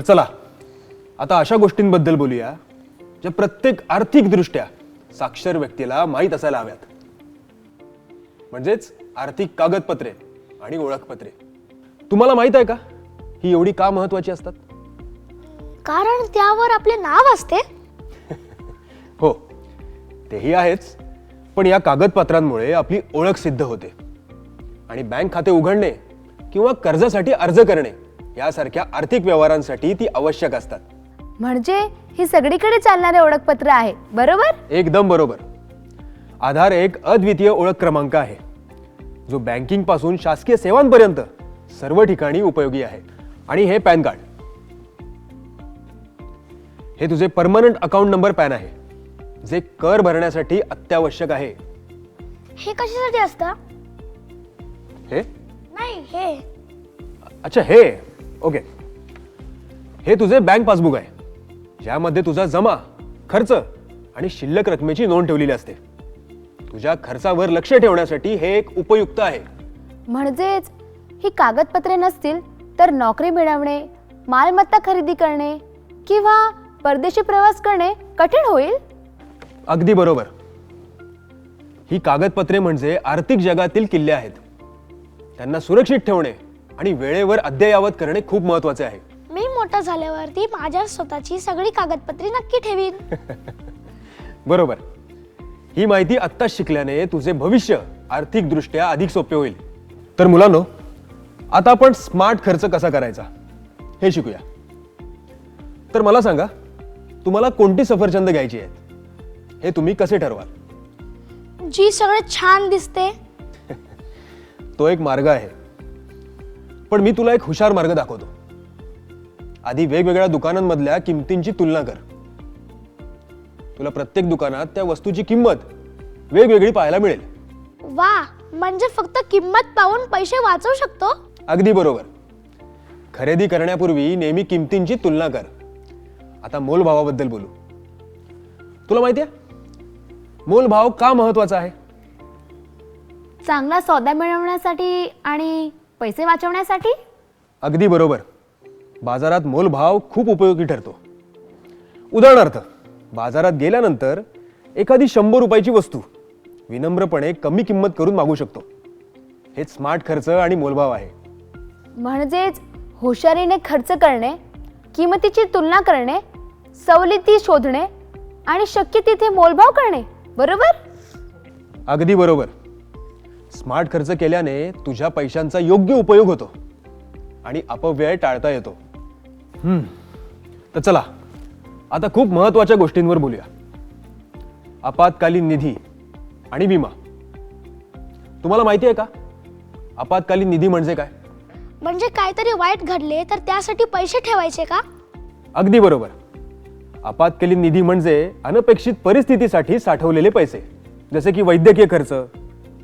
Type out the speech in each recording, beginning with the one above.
चला आता अशा गोष्टींबद्दल बोलूया ज्या प्रत्येक आर्थिकदृष्ट्या साक्षर व्यक्तीला माहीत असायला हव्यात. म्हणजेच आर्थिक कागदपत्रे आणि ओळखपत्रे. तुम्हाला माहित आहे का ही एवढी का महत्वाची असतात? कारण त्यावर आपले नाव असते. हो, तेही आहेच, पण या कागदपत्रांमुळे आपली ओळख सिद्ध होते आणि बँक खाते उघडणे किंवा कर्जासाठी अर्ज करणे यासारख्या आर्थिक व्यवहारांसाठी ती आवश्यक असतात. म्हणजे ही सगळीकडे चालणारे ओळखपत्र आहे, बरोबर? एकदम बरोबर. आधार एक अद्वितीय ओळख क्रमांक आहे जो बँकिंग पासून शासकीय सेवांपर्यंत सर्व ठिकाणी उपयोगी आहे. आणि हे पॅन कार्ड, हे तुझे परमनंट अकाउंट नंबर पॅन आहे जे कर भरण्यासाठी अत्यावश्यक आहे. हे कशासाठी असतं? हे नाही हे. अच्छा, हे ओके. हे तुझे बँक पासबुक आहे ज्यामध्ये तुझा जमा, खर्च आणि शिल्लक रकमेची नोंद ठेवलेली असते. तुझ्या खर्चावर लक्ष ठेवण्यासाठी हे एक उपयुक्त आहे. म्हणजेच ही कागदपत्रे नसतील तर नोकरी मिळवणे, मालमत्ता खरेदी करणे किंवा परदेशी प्रवास करणे कठीण होईल. अगदी बरोबर. ही कागदपत्रे म्हणजे आर्थिक जगातील किल्ले आहेत. त्यांना सुरक्षित ठेवणे आणि वेळेवर अद्ययावत करणे खूप महत्वाचे आहे. मी मोठा झाल्यावरती माझ्या स्वतःची सगळी कागदपत्रे नक्की ठेवीन. बरोबर. ही माहिती आत्ताच शिकल्याने तुझे भविष्य आर्थिकदृष्ट्या अधिक सोपे होईल. तर मुलांनो, आता आपण स्मार्ट खर्च कसा करायचा हे शिकूया. तर मला सांगा, तुम्हाला कोणती सफरचंद घ्यायची आहेत हे तुम्ही कसे ठरवाल? जी सगळं छान दिसते. तो एक मार्ग आहे, पण मी तुला एक हुशार मार्ग दाखवतो. आधी वेगवेगळ्या दुकानांमधल्या किमतींची तुलना कर. तुला प्रत्येक दुकानात त्या वस्तूची किंमत वेगवेगळी पाहायला मिळेल. वा, म्हणजे फक्त किंमत पाहून पैसे वाचवू शकतो. अगदी बरोबर. खरेदी करण्यापूर्वी नेहमी किमतींची तुलना कर. आता मोलभावाबद्दल बोलू. तुला माहिती आहे मोलभाव का महत्वाचा आहे? चांगला सौदा मिळवण्यासाठी आणि पैसे वाचवण्यासाठी. अगदी बरोबर. बाजारात मोलभाव खूप उपयोगी ठरतो. उदाहरणार्थ, बाजारात गेल्यानंतर एखादी 100 रुपयाची वस्तू विनम्रपणे कमी किंमत करून मागू शकतो. हेच स्मार्ट खर्च आणि मोलभाव आहे. म्हणजेच हुशारीने खर्च करणे, किंमतीची तुलना करणे, सवलती शोधणे आणि शक्य तिथे मोलभाव करणे, बरोबर? अगदी बरोबर. स्मार्ट खर्च केल्याने तुझ्या पैशांचा योग्य उपयोग होतो आणि अपव्यय टाळता येतो. तर चला आता खूप महत्वाच्या गोष्टींवर बोलूया. आपत्कालीन निधी आणि विमा. तुम्हाला माहिती आहे का आपत्कालीन निधी म्हणजे काय? म्हणजे काहीतरी वाईट घडले तर त्यासाठी पैसे ठेवायचे का? अगदी बरोबर. आपत्कालीन निधी म्हणजे अनपेक्षित परिस्थितीसाठी साठवलेले पैसे, जसे की वैद्यकीय खर्च,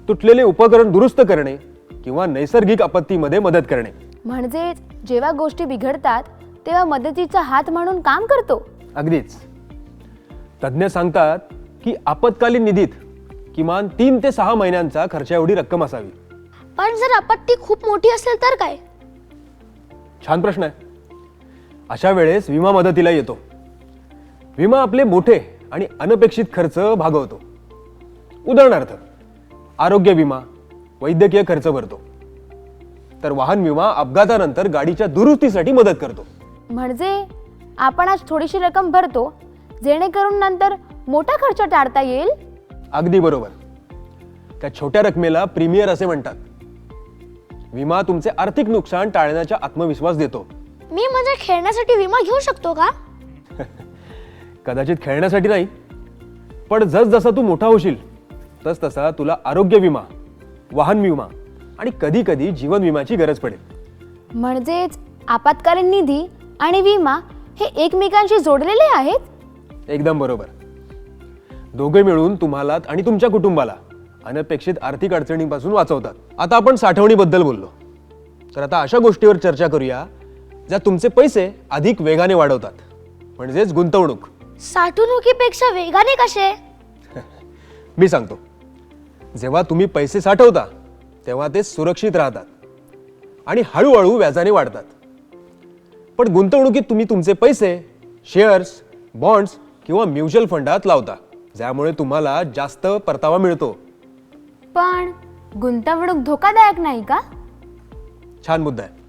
तुटलेले उपकरण दुरुस्त करणे किंवा नैसर्गिक आपत्तीमध्ये मदत करणे. म्हणजेच जेव्हा गोष्टी बिघडतात तेव्हा मदतीचा हात म्हणून काम करतो. अगदीच. तज्ज्ञ सांगतात की आपत्कालीन निधीत किमान 3 ते 6 महिन्यांचा खर्च एवढी रक्कम असावी. पण जर आपत्ती खूप मोठी असेल तर काय? छान प्रश्न आहे. अशा वेळेस विमा मदतीला येतो. विमा आपले मोठे आणि अनपेक्षित खर्च भागवतो. उदाहरणार्थ, आरोग्य विमा वैद्यकीय खर्च भरतो, तर वाहन विमा अपघातानंतर गाडीच्या दुरुस्तीसाठी मदत करतो. म्हणजे आपण आज थोडीशी रक्कम भरतो जेणेकरून नंतर मोठा खर्च टाळता येईल. अगदी बरोबर. त्या छोट्या रकमेला प्रीमियर असे म्हणतात. विमा तुमचे आर्थिक नुकसान टाळण्याचा आत्मविश्वास देतो. मी म्हणजे खेळण्यासाठी विमा घेऊ शकतो का? कदाचित खेळण्यासाठी नाही, पण जसजसा तू मोठा होशील तसतसा तुला आरोग्य विमा, वाहन विमा आणि कधी कधी जीवन विम्याची गरज पडेल. म्हणजेच आपत्कालीन निधी आणि विमा हे एकमेकांशी जोडलेले आहेत. एकदम बरोबर. दोघे मिळून तुम्हाला आणि तुमच्या कुटुंबाला अनपेक्षित आर्थिक अडचणींपासून वाचवतात. आता आपण साठवणीबद्दल बोललो, तर आता अशा गोष्टीवर चर्चा करूया ज्या तुमचे पैसे अधिक वेगाने वाढवतात, म्हणजेच गुंतवणूक. साठवणुकीपेक्षा वेगाने कसे? मी सांगतो. जेव्हा तुम्ही पैसे साठवता तेव्हा ते सुरक्षित राहतात आणि हळूहळू व्याजाने वाढतात. पण गुंतवणुकीत तुम्ही तुमचे पैसे शेअर्स, बॉन्ड्स किंवा म्युच्युअल फंडात लावता, ज्यामुळे तुम्हाला जास्त परतावा मिळतो. पण गुंतवणूक धोकादायक नाही का? छान मुद्दा आहे.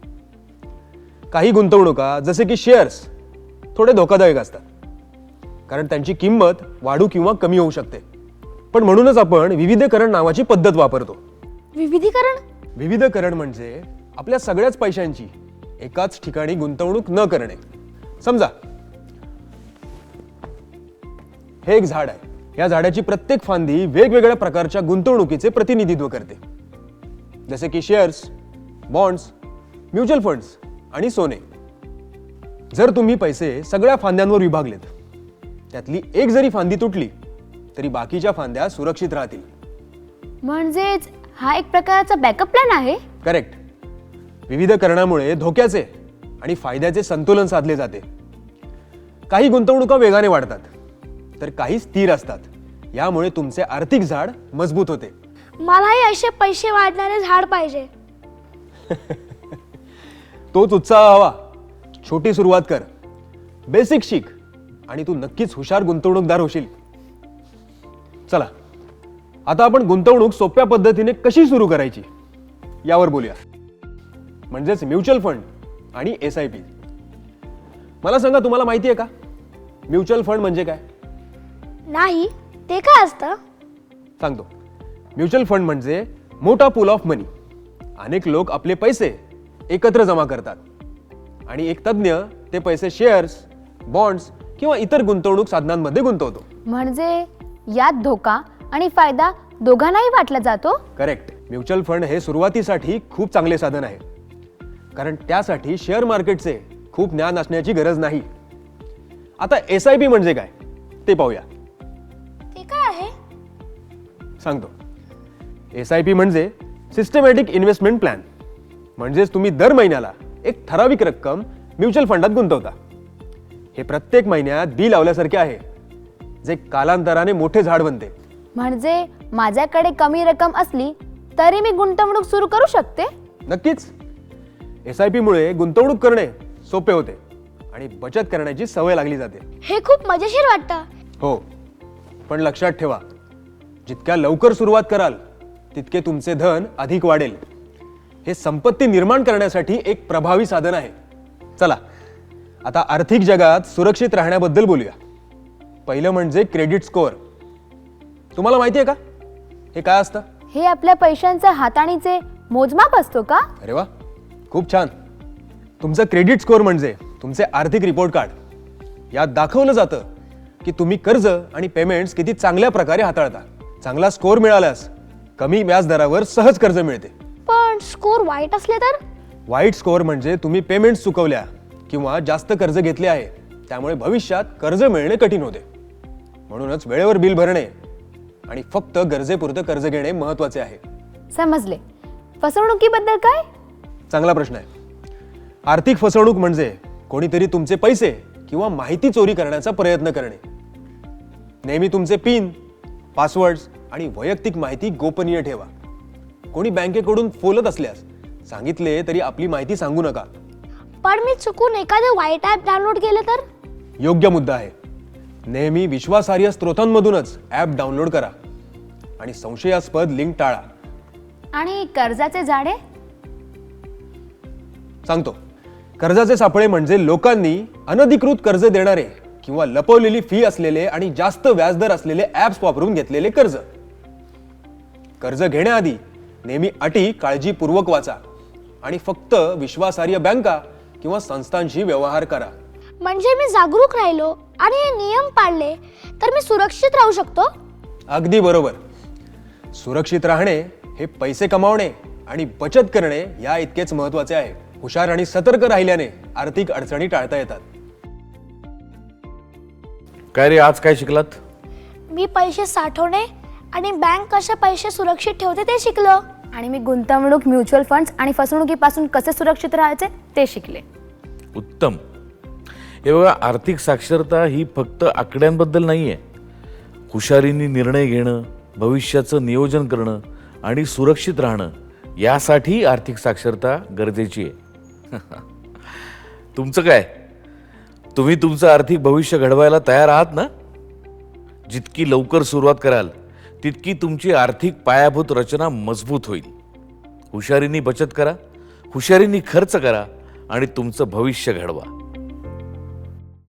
काही गुंतवणुका जसे की शेअर्स थोडे धोकादायक असतात, कारण त्यांची किंमत वाढू किंवा कमी होऊ शकते. पण म्हणूनच आपण विविधीकरण नावाची पद्धत वापरतो. विविधीकरण? विविधीकरण म्हणजे आपल्या सगळ्याच पैशांची एकाच ठिकाणी गुंतवणूक न करणे. समजा हे एक झाड आहे. या झाडाची प्रत्येक फांदी वेगवेगळ्या प्रकारच्या गुंतवणुकीचे प्रतिनिधित्व करते, जसे की शेअर्स, बॉन्ड्स, म्युच्युअल फंड्स आणि सोने. जर तुम्ही पैसे सगळ्या फांद्यांवर विभागलेत, त्यातली एक जरी फांदी तुटली तरी बाकीच्या फांद्या सुरक्षित राहतील. म्हणजेच हा एक प्रकारचा बॅकअप प्लॅन आहे. करेक्ट. विविधीकरणामुळे धोक्याचे आणि फायद्याचे संतुलन साधले जाते. काही गुंतवणुका वेगाने वाढतात तर काही स्थिर असतात. यामुळे तुमचे आर्थिक झाड मजबूत होते. मलाही असे पैसे वाढणारे झाड पाहिजे. तोच उत्साह हवा. छोटी सुरुवात कर, बेसिक शिक आणि तू नक्कीच हुशार गुंतवणूकदार होशील. चला आता आपण गुंतवणूक सोप्या पद्धतीने कशी सुरू करायची यावर बोलूया, म्हणजेच म्युच्युअल फंड आणि SIP. मला सांगा, तुम्हाला माहिती आहे का म्युच्युअल फंड म्हणजे काय? नाही, ते काय असतं? सांगतो. म्युच्युअल फंड म्हणजे मोठा पूल ऑफ मनी. अनेक लोक आपले पैसे एकत्र जमा करतात आणि एक तज्ञ ते पैसे शेअर्स, बॉन्ड्स किंवा इतर गुंतवणूक साधनांमध्ये गुंतवतो. म्हणजे यात धोका आणि फायदा दोघांनाही वाटला जातो. करेक्ट. म्युच्युअल फंड हे सुरुवातीसाठी खूप चांगले साधन आहे, कारण त्यासाठी शेअर मार्केटचे खूप ज्ञान असण्याची गरज नाही. आता SIP म्हणजे काय ते पाहूया. ते काय आहे? सांगतो. SIP म्हणजे सिस्टमॅटिक इन्व्हेस्टमेंट प्लॅन. म्हणजेच तुम्ही दर महिन्याला एक ठराविक रक्कम म्युच्युअल फंडात गुंतवता. हे प्रत्येक महिन्यात बी लावल्यासारखे आहे, जे कालांतराने मोठे झाड बनते. म्हणजे माझ्याकडे कमी रक्कम असली तरी मी गुंतवणूक सुरू करू शकते. नक्कीच. SIP मुळे गुंतवणूक करणे सोपे होते आणि बचत करण्याची सवय लागली जाते. हे खूप मजेशीर वाटतं. हो, पण लक्षात ठेवा, जितक्या लवकर सुरुवात कराल तितके तुमचे धन अधिक वाढेल. हे संपत्ती निर्माण करण्यासाठी एक प्रभावी साधन आहे. चला आता आर्थिक जगात सुरक्षित राहण्याबद्दल बोलूया. पहिलं म्हणजे क्रेडिट स्कोअर. तुम्हाला माहिती आहे का हे काय असतं? हे आपल्या पैशांचा हाताळणीचे मोजमाप असतो का? अरे वा, खूप छान. तुमचं क्रेडिट स्कोअर म्हणजे तुमचे आर्थिक रिपोर्ट कार्ड. यात दाखवलं जातं की तुम्ही कर्ज आणि पेमेंट्स किती चांगल्या प्रकारे हाताळता. चांगला स्कोअर मिळाल्यास कमी व्याजदरावर सहज कर्ज मिळते. पण स्कोर वाईट असले तर? वाईट स्कोअर म्हणजे तुम्ही पेमेंट्स चुकवल्या किंवा जास्त कर्ज घेतले आहे, त्यामुळे भविष्यात कर्ज मिळणे कठीण होते. म्हणूनच वेळेवर बिल भरणे आणि फक्त गरजेपुरतं कर्ज घेणे महत्त्वाचे आहे. समजले. फसवणुकीबद्दल काय? चांगला प्रश्न आहे. आर्थिक फसवणूक म्हणजे कोणीतरी तुमचे पैसे किंवा माहिती चोरी करण्याचा प्रयत्न करणे. नेहमी तुमचे पिन, पासवर्ड्स आणि वैयक्तिक माहिती गोपनीय ठेवा. कोणी बँकेकडून फोलत असल्यास सांगितले तरी आपली माहिती सांगू नका. पण मी चुकून एखादं वाईट ॲप डाउनलोड केलं तर? योग्य मुद्दा आहे. नेहमी विश्वासार्ह स्रोतांमधूनच ॲप डाउनलोड करा आणि संशयास्पद लिंक टाळा. आणि कर्जाचे जाळे? सांगतो. कर्जाचे सापळे म्हणजे लोकांनी अनधिकृत कर्ज देणारे किंवा लपवलेली फी असलेले आणि जास्त व्याजदर असलेले ॲप्स वापरून घेतलेले कर्ज. कर्ज घेण्याआधी नेहमी अटी काळजीपूर्वक वाचा आणि फक्त विश्वासार्ह बँका किंवा संस्थांशी व्यवहार करा. म्हणजे मी जागरूक राहिलो आणि हे नियम पाळले तर मी सुरक्षित राहू शकतो? अगदी बरोबर. सुरक्षित राहणे हे पैसे कमावणे आणि बचत करणे या इतकेच महत्त्वाचे आहे. हुशार आणि सतर्क राहिल्याने आर्थिक अडचणी टाळता येतात. काय रे, आज काय शिकलात? मी पैसे साठवणे आणि बँक कसे पैसे सुरक्षित ठेवते ते शिकलो. आणि मी गुंतवणूक, म्युच्युअल फंड्स आणि फसवणुकीपासून कसे सुरक्षित राहायचे ते शिकले. उत्तम. हे बघा, आर्थिक साक्षरता ही फक्त आकड्यांबद्दल नाही आहे. हुशारीने निर्णय घेणं, भविष्याचं नियोजन करणं आणि सुरक्षित राहणं यासाठी आर्थिक साक्षरता गरजेची आहे. तुमचं काय? तुम्ही तुमचं आर्थिक भविष्य घडवायला तयार आहात ना? जितकी लवकर सुरुवात कराल तितकी तुमची आर्थिक पायाभूत रचना मजबूत होईल. हुशारीने बचत करा, हुशारीने खर्च करा आणि तुमचं भविष्य घडवा.